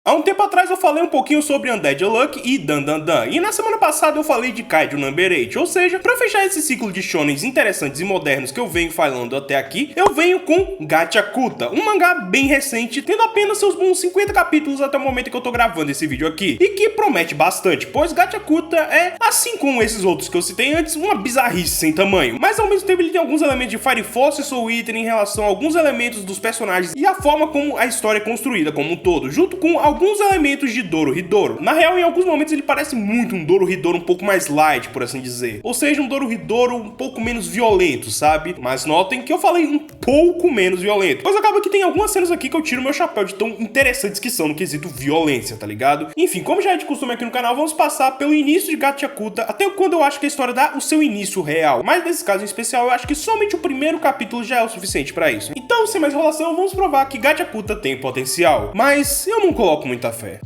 Há um tempo atrás eu falei um pouquinho sobre Undead Unluck e Dan Dan Dan, e na semana passada eu falei de Kaiju Number 8, ou seja, pra fechar esse ciclo de shonens interessantes e modernos que eu venho falando até aqui, eu venho com Gachakuta, um mangá bem recente, tendo apenas seus bons 50 capítulos até o momento que eu tô gravando esse vídeo aqui, e que promete bastante, pois Gachakuta é, assim como esses outros que eu citei antes, uma bizarrice sem tamanho, mas ao mesmo tempo ele tem alguns elementos de Fire Force e Soul Eater em relação a alguns elementos dos personagens e a forma como a história é construída como um todo, junto com alguns elementos de Dorohedoro. Na real, em alguns momentos ele parece muito um Dorohedoro um pouco mais light, por assim dizer. Ou seja, um Dorohedoro um pouco menos violento, sabe? Mas notem que eu falei um pouco menos violento, pois acaba que tem algumas cenas aqui que eu tiro meu chapéu de tão interessantes que são no quesito violência, tá ligado? Enfim, como já é de costume aqui no canal, vamos passar pelo início de Gachakuta até quando eu acho que a história dá o seu início real. Mas nesse caso em especial, eu acho que somente o primeiro capítulo já é o suficiente pra isso. Então, sem mais enrolação, vamos provar que Gachakuta tem potencial. Mas eu não coloco muita fé.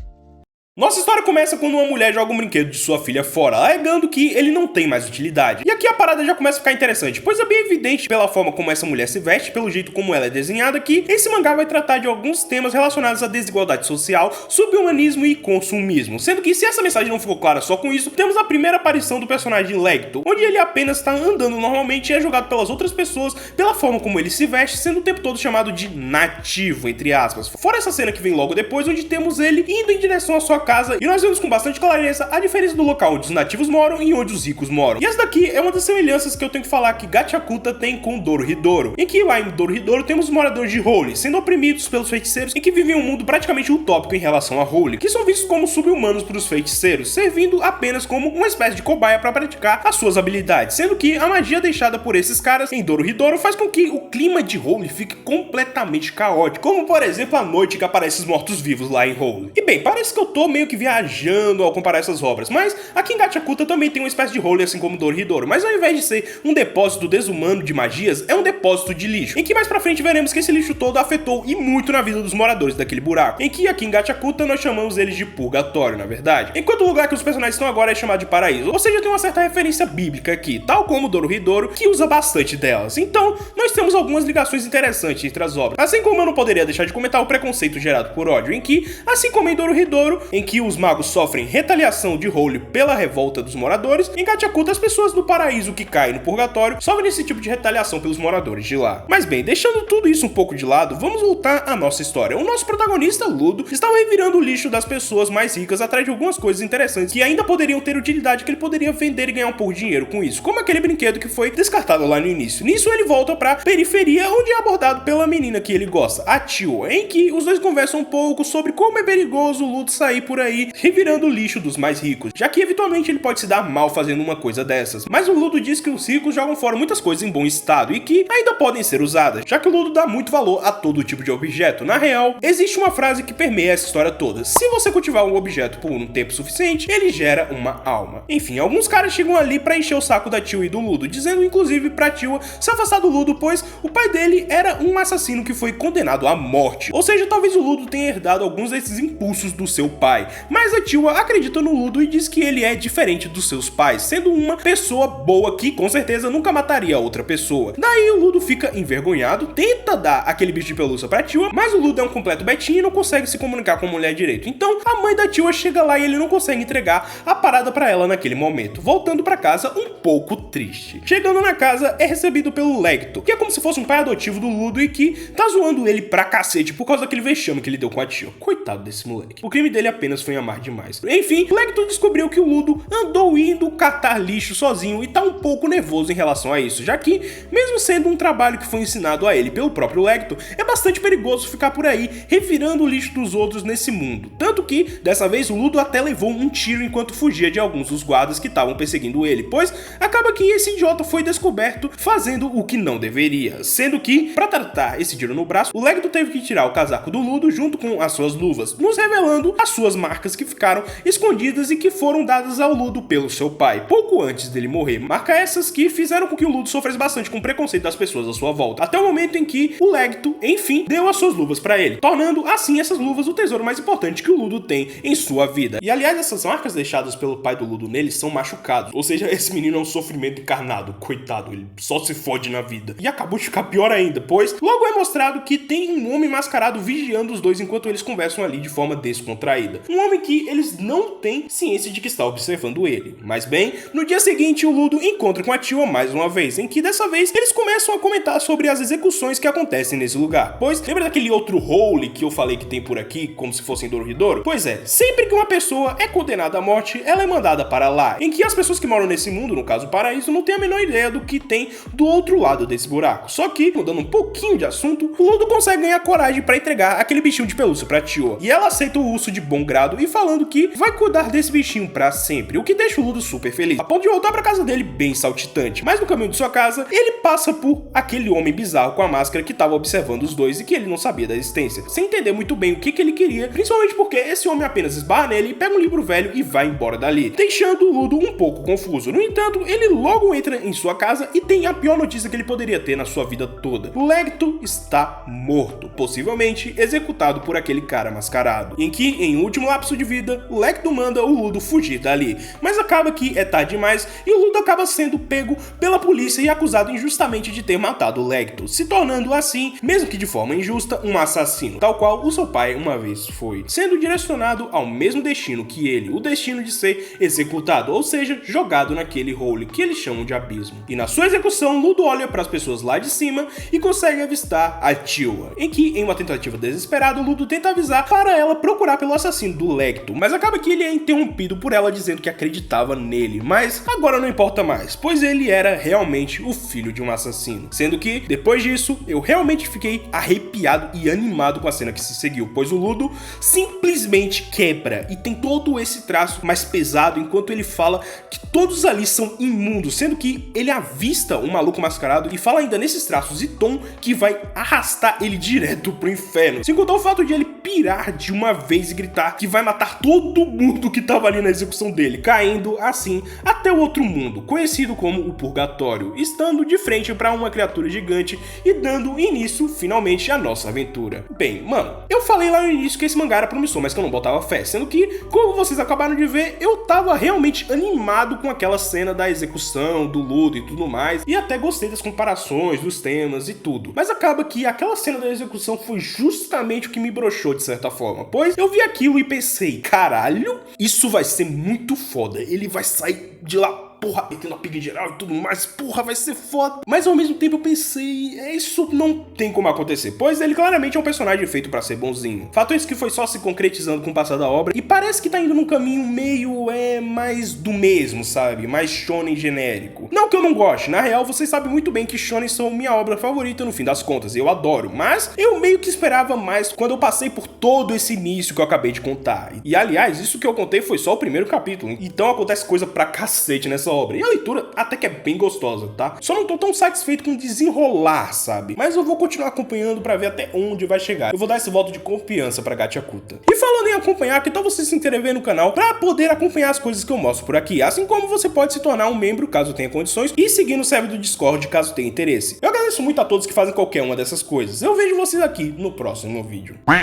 Nossa história começa quando uma mulher joga um brinquedo de sua filha fora, alegando que ele não tem mais utilidade. E aqui a parada já começa a ficar interessante, pois é bem evidente pela forma como essa mulher se veste, pelo jeito como ela é desenhada, que esse mangá vai tratar de alguns temas relacionados à desigualdade social, subhumanismo e consumismo. Sendo que, se essa mensagem não ficou clara só com isso, temos a primeira aparição do personagem Legto, onde ele apenas está andando normalmente e é jogado pelas outras pessoas pela forma como ele se veste, sendo o tempo todo chamado de nativo, entre aspas. Fora essa cena que vem logo depois, onde temos ele indo em direção à sua casa, e nós vemos com bastante clareza a diferença do local onde os nativos moram e onde os ricos moram. E essa daqui é uma das semelhanças que eu tenho que falar que Gachakuta tem com Dorohedoro, em que lá em Dorohedoro temos os moradores de Holy sendo oprimidos pelos feiticeiros e que vivem um mundo praticamente utópico em relação a Holy, que são vistos como sub-humanos para os feiticeiros, servindo apenas como uma espécie de cobaia para praticar as suas habilidades, sendo que a magia deixada por esses caras em Dorohedoro faz com que o clima de Holy fique completamente caótico, como por exemplo a noite que aparecem os mortos-vivos lá em Holy. E bem, parece que eu tô meio que viajando ao comparar essas obras, mas aqui em Gachakuta também tem uma espécie de Holy assim como Dorohedoro, mas ao invés de ser um depósito desumano de magias, é um depósito de lixo, em que mais pra frente veremos que esse lixo todo afetou e muito na vida dos moradores daquele buraco, em que aqui em Gachakuta nós chamamos eles de purgatório, na verdade, enquanto o lugar que os personagens estão agora é chamado de paraíso, ou seja, tem uma certa referência bíblica aqui, tal como Dorohedoro, que usa bastante delas. Então, nós temos algumas ligações interessantes entre as obras, assim como eu não poderia deixar de comentar o preconceito gerado por ódio, em que, assim como em Dorohedoro, em que os magos sofrem retaliação de Holy pela revolta dos moradores, em Gachakuta as pessoas do paraíso que caem no purgatório sofrem esse tipo de retaliação pelos moradores de lá. Mas bem, deixando tudo isso um pouco de lado, vamos voltar à nossa história. O nosso protagonista, Ludo, estava revirando o lixo das pessoas mais ricas atrás de algumas coisas interessantes que ainda poderiam ter utilidade, que ele poderia vender e ganhar um pouco de dinheiro com isso, como aquele brinquedo que foi descartado lá no início. Nisso ele volta pra periferia, onde é abordado pela menina que ele gosta, a Tio, em que os dois conversam um pouco sobre como é perigoso o Ludo sair por aí revirando o lixo dos mais ricos, já que eventualmente ele pode se dar mal fazendo uma coisa dessas. Mas o Ludo diz que os ricos jogam fora muitas coisas em bom estado e que ainda podem ser usadas, já que o Ludo dá muito valor a todo tipo de objeto. Na real, existe uma frase que permeia essa história toda: se você cultivar um objeto por um tempo suficiente, ele gera uma alma. Enfim, alguns caras chegam ali pra encher o saco da Tio e do Ludo, dizendo inclusive pra Tio se afastar do Ludo, pois o pai dele era um assassino que foi condenado à morte. Ou seja, talvez o Ludo tenha herdado alguns desses impulsos do seu pai, mas a Tio acredita no Ludo e diz que ele é diferente dos seus pais, sendo uma pessoa boa que com certeza nunca mataria outra pessoa. Daí o Ludo fica envergonhado, tenta dar aquele bicho de pelúcia pra Tio, mas o Ludo é um completo betinho e não consegue se comunicar com a mulher direito. Então a mãe da Tio chega lá e ele não consegue entregar a parada pra ela naquele momento, voltando pra casa um pouco triste. Chegando na casa, é recebido pelo Legto, que é como se fosse um pai adotivo do Ludo e que tá zoando ele pra cacete por causa daquele vexame que ele deu com a Tio. Coitado desse moleque. O crime dele apenas foi amar demais. Enfim, Legto descobriu que o Ludo andou indo catar lixo sozinho e tá um pouco nervoso em relação a isso, já que, mesmo sendo um trabalho que foi ensinado a ele pelo próprio Legto, é bastante perigoso ficar por aí revirando o lixo dos outros nesse mundo. Tanto que, dessa vez, o Ludo até levou um tiro enquanto fugia de alguns dos guardas que estavam perseguindo ele, pois acaba que esse idiota foi descoberto fazendo o que não deveria, sendo que, para tratar esse tiro no braço, o Legto teve que tirar o casaco do Ludo junto com as suas luvas, nos revelando as suas algumas marcas que ficaram escondidas e que foram dadas ao Ludo pelo seu pai, pouco antes dele morrer. Marcas essas que fizeram com que o Ludo sofresse bastante com o preconceito das pessoas à sua volta, até o momento em que o Lecto, enfim, deu as suas luvas pra ele, tornando assim essas luvas o tesouro mais importante que o Ludo tem em sua vida. E aliás, essas marcas deixadas pelo pai do Ludo nele são machucados, ou seja, esse menino é um sofrimento encarnado, coitado, ele só se fode na vida. E acabou de ficar pior ainda, pois logo é mostrado que tem um homem mascarado vigiando os dois enquanto eles conversam ali de forma descontraída. Um homem que eles não têm ciência de que está observando ele. Mas bem, no dia seguinte o Ludo encontra com a Tioa mais uma vez, em que dessa vez eles começam a comentar sobre as execuções que acontecem nesse lugar. Pois, lembra daquele outro Hole que eu falei que tem por aqui, como se fosse em Dorohedoro? Pois é, sempre que uma pessoa é condenada à morte, ela é mandada para lá, em que as pessoas que moram nesse mundo, no caso o paraíso, não têm a menor ideia do que tem do outro lado desse buraco. Só que, mudando um pouquinho de assunto, o Ludo consegue ganhar coragem para entregar aquele bichinho de pelúcia pra Tioa. E ela aceita o urso de bom grado e falando que vai cuidar desse bichinho pra sempre, o que deixa o Ludo super feliz, a ponto de voltar pra casa dele bem saltitante. Mas no caminho de sua casa, ele passa por aquele homem bizarro com a máscara que tava observando os dois e que ele não sabia da existência, sem entender muito bem o que ele queria, principalmente porque esse homem apenas esbarra nele, pega um livro velho e vai embora dali, deixando o Ludo um pouco confuso. No entanto, ele logo entra em sua casa e tem a pior notícia que ele poderia ter na sua vida toda. Lecto está morto, possivelmente executado por aquele cara mascarado, em que, em último lapso de vida, o Lecto manda o Ludo fugir dali, mas acaba que é tarde demais e o Ludo acaba sendo pego pela polícia e acusado injustamente de ter matado o Lecto, se tornando assim, mesmo que de forma injusta, um assassino, tal qual o seu pai uma vez foi, sendo direcionado ao mesmo destino que ele, o destino de ser executado, ou seja, jogado naquele hole que eles chamam de abismo. E na sua execução, Ludo olha para as pessoas lá de cima e consegue avistar a Tioa, em que, em uma tentativa desesperada, o Ludo tenta avisar para ela procurar pelo assassino do Lecto, mas acaba que ele é interrompido por ela dizendo que acreditava nele, mas agora não importa mais, pois ele era realmente o filho de um assassino. Sendo que, depois disso, eu realmente fiquei arrepiado e animado com a cena que se seguiu, pois o Ludo simplesmente quebra e tem todo esse traço mais pesado enquanto ele fala que todos ali são imundos, sendo que ele avista um maluco mascarado e fala ainda nesses traços e tom que vai arrastar ele direto pro inferno, sem contar o fato de ele pirar de uma vez e gritar que vai matar todo mundo que tava ali na execução dele, caindo assim até o outro mundo, conhecido como o Purgatório, estando de frente para uma criatura gigante e dando início finalmente à nossa aventura. Bem, mano, eu falei lá no início que esse mangá era promissor, mas que eu não botava fé, sendo que, como vocês acabaram de ver, eu tava realmente animado com aquela cena da execução, do Ludo e tudo mais, e até gostei das comparações, dos temas e tudo. Mas acaba que aquela cena da execução foi justamente o que me broxou de certa forma, pois eu vi aquilo e pensei, caralho, isso vai ser muito foda, ele vai sair de lá, porra, metendo a pica geral e tudo mais, porra, vai ser foda. Mas ao mesmo tempo eu pensei, isso não tem como acontecer, pois ele claramente é um personagem feito pra ser bonzinho. Fato é que foi só se concretizando com o passar da obra, e parece que tá indo num caminho meio, mais do mesmo, sabe? Mais shonen genérico. Não que eu não goste, na real vocês sabem muito bem que shonen são minha obra favorita no fim das contas, eu adoro, mas eu meio que esperava mais quando eu passei por todo esse início que eu acabei de contar. E aliás, isso que eu contei foi só o primeiro capítulo, então acontece coisa pra cacete nessa obra, e a leitura até que é bem gostosa, tá? Só não tô tão satisfeito com o desenrolar, sabe? Mas eu vou continuar acompanhando pra ver até onde vai chegar. Eu vou dar esse voto de confiança pra Gachakuta. E falando em acompanhar, que tal você se inscrever no canal pra poder acompanhar as coisas que eu mostro por aqui, assim como você pode se tornar um membro caso tenha condições e seguir no server do Discord caso tenha interesse. Eu agradeço muito a todos que fazem qualquer uma dessas coisas. Eu vejo vocês aqui no próximo vídeo.